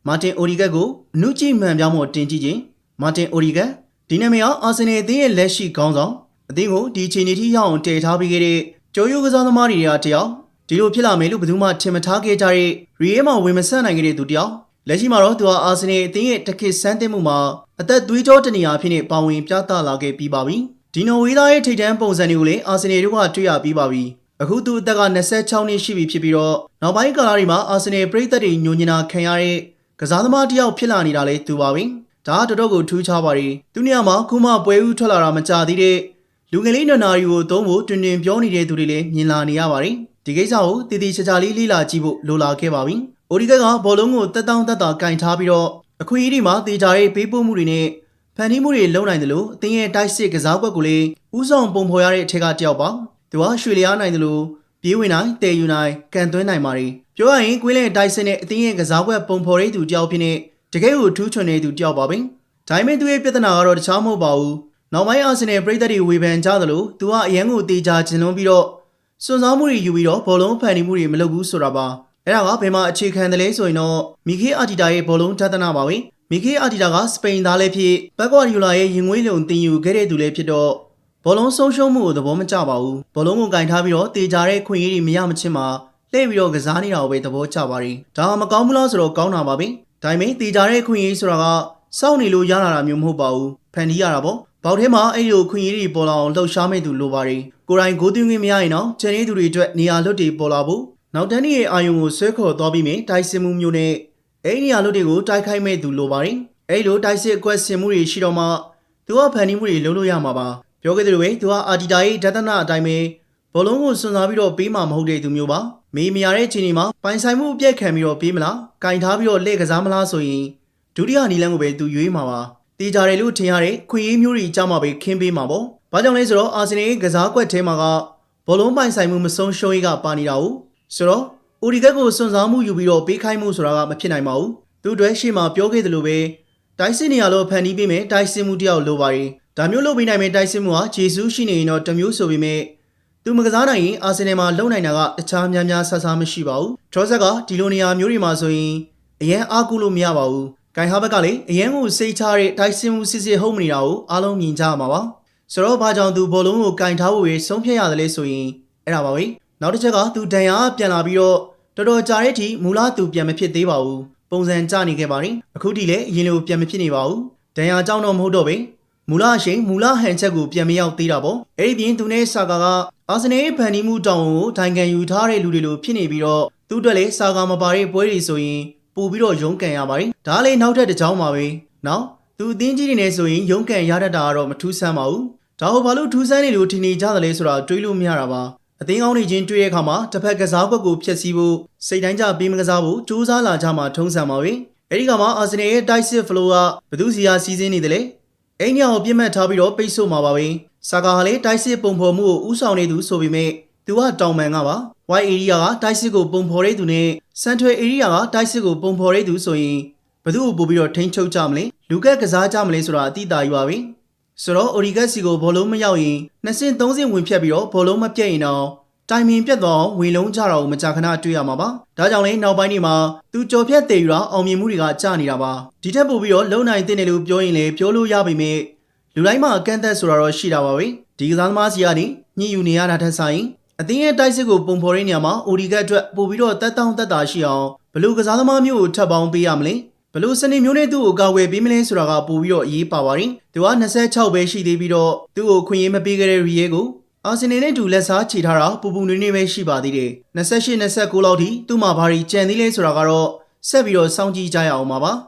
မာတင်အိုရီဂက်ကိုအနုကြည့်မှန်ပြောင်းဖို့တင်ကြည့်ခြင်းမာတင်အိုရီဂက်ဒီနာမည်ဟာအာဆင်နယ်အသင်းရဲ့လက်ရှိခေါင်းဆောင်အသင်းကိုဒီချိန်ထိရောက်အောင်တည်ထားပြီးခဲ့တဲ့ကျော်ရိုးကစားသမားတွေကတယောက်ဒီလိုဖြစ်လာမယ်လို့ဘယ်သူမှထင်မထားခဲ့ကြတဲ့ရီယေမှာဝင်မဆန့်နိုင်ခဲ့တဲ့သူတယောက်လက်ရှိမှာတော့သူဟာအာဆင်နယ်အသင်းရဲ့တခေတ်ဆန်းသစ်မှုမှာအသက်သွေးကြောတနေရာဖြစ်နေပါဝင်ပြသလာခဲ့ပြီးပါပြီဒီနော်ဝေးသားရဲ့ထိပ်တန်းပုံစံတွေကိုလည်းအာဆင်နယ်တို့ကတွေ့ရပြီးပါပြီအခုသူအသက်က26နှစ်ရှိပြီဖြစ်ပြီးတော့နောက်ပိုင်းကာလတွေမှာအာဆင်နယ်ပရိသတ်တွေညှို့ညင်တာခံရတဲ့ကစားသမားတယောက်ဖြစ်လာနေတာလေသူပါပဲဒါတော်တော်ကိုထူးခြားပါတယ်သူနေရာမှာခုမှပွဲဦးထွက်လာတာမကြသေးတဲ့လူငယ်လေးနနာရီကိုသုံးဖို့တွင်တွင်ပြောနေတဲ့သူတွေလည်းမြင်လာနေရပါတယ်ဒီကိစ္စကိုတည်တည်ချာချာလေးလေ့လာကြည့်ဖို့လိုလာခဲ့ပါပြီအိုဒီဂက်ကဘောလုံးကိုတက်တောင့်တက်တာကင်ထားပြီးတော့အခွင့်အရေးတွေမှာတေချာရေးပေးပို့မှုတွေနဲ့ဖန်တီးမှုတွေလုပ်နိုင်တယ်လို့အသင်းရဲ့တိုက်စစ်ကစားကွက်ကိုလည်းဥဆောင်ပုံဖော်ရတဲ့အထက်ကတယောက်ပါသူကရွှေလျားနိုင်တယ်လို့ပြေးဝင်နိုင်တည်ယူနိုင်ကန်သွင်းနိုင်ပါတယ်ပြောရရင်ကွင်းလယ်တိုက်စစ်နဲ့အသင်းရဲ့ကစားကွက်ပုံဖော်ရတဲ့သူတယောက်ဖြစ်နေတကယ်ကိုထူးချွန်တဲ့သူတယောက်ပါပဲဒါပေမဲ့သူရဲ့ပြဿနာကတော့တခြားမဟုတ်ပါဘူးနောက်ပိုင်းအာဆင်နယ်ပရိသတ်တွေဝေဖန်ကြသလိုသူကအရန်ကိုတေချာကျင်လွန်ပြီးတော့စွန့်စားမှုတွေယူပြီးတော့ဘောလုံးဖန်တီးမှုတွေမလုပ်ဘူးဆိုတာပါအဲ့ဒါကဘယ်မှာအခြေခံတယ်လဲဆိုရင်တော့မီခေးအာတီတာရဲ့ဘောလုံးဌာနပါပဲမီခေးအာတီတာကစပိန်သားလည်းဖြစ်ဘက်ကွာဒီယိုလာရဲ့ရင်ငွေးလုံတင်ယူခဲ့တဲ့သူလည်းဖြစ်တော့ဘောလုံးဆုံးရှုံးမှုကိုသဘောမကျပါဘူးဘောလုံးကိုကင်ထားပြီးတော့တေချာတဲ့ခွင့်ရည်တွေမရမချင်းမှာလှည့်ပြီးတော့ကစားနေတာကိုပဲသဘောကျပါတယ်ဒါမကောင်းဘူးလားဆိုတော့ကောင်းတာပါပဲဒါပေမဲ့တေချာတဲ့ခွင့်ရည်ဆိုတာကစောင့်နေလို့ရလာတာမျိုးမဟုတ်ပါဘူးဖန်တီးရတာပေါ့ဘောက်ထဲမှာအဲ့လိုခွင့်ရည်တွေပေါ်လာအောင်လှုပ်ရှားမဲ့သူလိုပါတယ်ကိုယ်တိုင်ဂိုးသွင်းခွင့်မရရင်တော့ချန်နေသူတွေအတွက်နေရာလွတ်တွေပေါ်လာဖို့နောက်တန်းရဲ့အာယုံကိုဆွဲခေါ်သွားပြီးမြင်တိုက်စစ်မှုမျိုးနဲ့အဲ့နေရာလွတ်တွေကိုတိုက်ခိုက်မဲ့သူလိုပါတယ်အဲ့လိုတိုက်စစ်အကွက်ဆင်မှုတွေရှိတော့မှသူကဖန်တီးမှုတွေလုပ်လို့ရမှာပါပြောခဲ့သလိုပဲသူကအာတီတာရဲ့ဒသနာအတိုင်းပဲဘောလုံးကိုစွန့်စားပြီးတော့ပေးမှာမဟုတ်တဲ့သူမျိုးပါမေးမရတဲ့ချိန်ဒီမှာပိုင်ဆိုင်မှုအပြည့်ခံပြီးတော့ပေးမလားကင်ထားပြီးတော့လှည့်ကစားမလားဆိုရင်ဒုတိယနီလန်းကိုပဲသူရွေးမှာပါတေးကြတယ်လို့ထင်ရတဲ့ခွင့်ရေးမျိုးတွေအကြောင်းမှပဲခင်းပေးမှာပေါ့ဘာကြောင့်လဲဆိုတော့အာဆင်နယ်ရဲ့ကစားကွက်ထဲမှာကဘောလုံးပိုင်ဆိုင်မှုမဆုံးရှုံးရေးကပါနေတာ哦ဆိုတော့အိုဒီဂက်ကိုစွန့်စားမှုယူပြီးတော့ပေးခိုင်းမှုဆိုတာကမဖြစ်နိုင်ပါဘူးသူ့အတွက်ရှေ့မှာပြောခဲ့သလိုပဲတိုက်စစ်နေရလို့ဖန်တီးပေးမယ်တိုက်စစ်မှုတယောက်လိုပါတယ်ဒါမျိုးလုပ်ပေးနိုင်မယ်တိုက်စစ်မှုဟာဂျေဆုရှိနေရင်တော့တမျိုးဆိုပေမဲ့သူမကစားနိုင်ရင်အာဆင်နယ်မှာလုံနိုင်တာကတခြားများများဆဆမရှိပါဘူးထရော့ဆက်ကဒီလိုနေရာမျိုးတွေမှာဆိုရင်အရင်အားကိုးလို့မရပါဘူးဂိုင်ဟာဘက်ကလည်းအရင်ကိုစိတ်ချတဲ့တိုက်စစ်မှုစစ်စစ်ဟုတ်မနေတာကိုအားလုံးမြင်ကြမှာပါဆိုတော့ဘာကြောင့်သူဘောလုံးကိုကင်ထားဖို့ရဆုံးဖြတ်ရတယ်လဲဆိုရင်အဲ့ဒါပါပဲနောက်တစ်ချက်ကသူဒဏ်ရာပြန်လာပြီးတော့တော်တော်ကြာတဲ့အထိမူလသူပြန်မဖြစ်သေးပါဘူးပုံစံကျနေခဲ့ပါတယ်အခုထိလည်းအရင်လိုပြန်မဖြစ်နေပါဘူးဒဏ်ရာကြောင့်တော့မဟုတ်တော့ပဲမူလအရှိန်မူလဟန်ချက်ကိုပြန်မရောက်သေးတာပေါ့အဲ့ဒီပြင်သူနဲ့ဆာကာကအာဆင်နယ်ရဲ့ဖန်တီးမှုတောင်းကိုထိုင်ခံယူထားတဲ့လူတွေလိုဖြစ်နေပြီးတော့သူ့အတွက်လည်းဆာကာမပါတဲ့ပွဲတွေဆိုရင်ပို့ပြီးတော့ရုန်းကန်ရပါတယ်ဒါလည်းနောက်ထပ်တစ်ကြောင်းပါပဲနော်သူအသင်းကြီးတွေနဲ့ဆိုရင်ရုန်းကန်ရတတ်တာကတော့မထူးဆန်းပါဘူးဒါဟိုဘာလို့ထူးဆန်းနေလို့ထင်နေကြတယ်လဲဆိုတာတွေးလို့မရတာပါအသင်းကောင်းတွေချင်းတွေ့တဲ့အခါမှာတစ်ဖက်ကစားကွက်ကိုဖျက်ဆီးဖို့စိတ်တိုင်းကြပေးမကစားဖို့စူးစမ်းလာကြမှာထုံးစံပါပဲအဲ့ဒီကမှာအာဆင်နယ်ရဲ့တိုက်စစ်ဖလိုကဘသူစီယာစီစဉ်နေတယ်လေအိမ်ညောင်ကိုပြစ်မှတ်ထားပြီးတော့ပိတ်ဆို့မှာပါပဲဆာကာဟာလည်းတိုက်စစ်ပုံဖော်မှုကိုဥဆောင်နေသူဆိုပေမဲ့သူကတောင်ပန်ကပါ white area ကတိုက်စစ်ကိုပုံဖော်တဲ့သူနဲ့ central area ကတိုက်စစ်ကိုပုံဖော်တဲ့သူဆိုရင်ဘသူ့ကိုပို့ပြီးတော့ထိန်းချုပ်ကြမလဲလူကက်ကစားကြမလဲဆိုတာအတိအသာကြီးပါပဲဆိုတော့ Origat စီကိုဘောလုံးမရောက်ရင်2ဆင့်3ဆင့်ဝင်ဖြတ်ပြီးတော့ဘောလုံးမပြတ်ရင်တော့တိုင်ပင်ပြတ်တော့ဝင်လုံးကြတာကိုမကြာခဏတွေ့ရမှာပါဒါကြောင့်လည်းနောက်ပိုင်းတွေမှာသူကြော်ဖြတ်တည်ယူတာအောင်မြင်မှုတွေကကျနေတာပါဒီထက်ပိုပြီးတော့လုံနိုင်တဲ့တယ်လို့ပြောရင်လည်းပြောလို့ရပေမဲ့လူတိုင်းမှာအကန့်အသတ်ဆိုတာတော့ရှိတာပါပဲဒီကစားသမားစီကနေညှိယူနေရတာထက်ဆိုင်အသင်းရဲ့တိုက်စစ်ကိုပုံဖော်ရတဲ့နေရာမှာအိုဒီဂက်အတွက်ပို့ပြီးတော့တက်တောင့်တက်တာရှိအောင်ဘလို့ကစားသမားမျိုးကိုထပ်ပေါင်းပေးရမလဲဘလို့စနေမျိုးနဲ့သူ့ကိုကာဝယ်ပေးမလဲဆိုတာကပို့ပြီးတော့အရေးပါပါတယ်သူက26ပဲရှိသေးပြီးတော့သူ့ကိုခွင့်ရမပေးခဲ့တဲ့ရီယေကိုအာဆင်နယ်နဲ့တူလက်စားချေထားတာပူပူနွေးနွေးပဲရှိပါသေးတယ်28 29လောက်ထိသူ့မှာဘာတွေကြံသေးလဲဆိုတာကတော့ဆက်ပြီးတော့စောင့်ကြည့်ကြရအောင်ပါ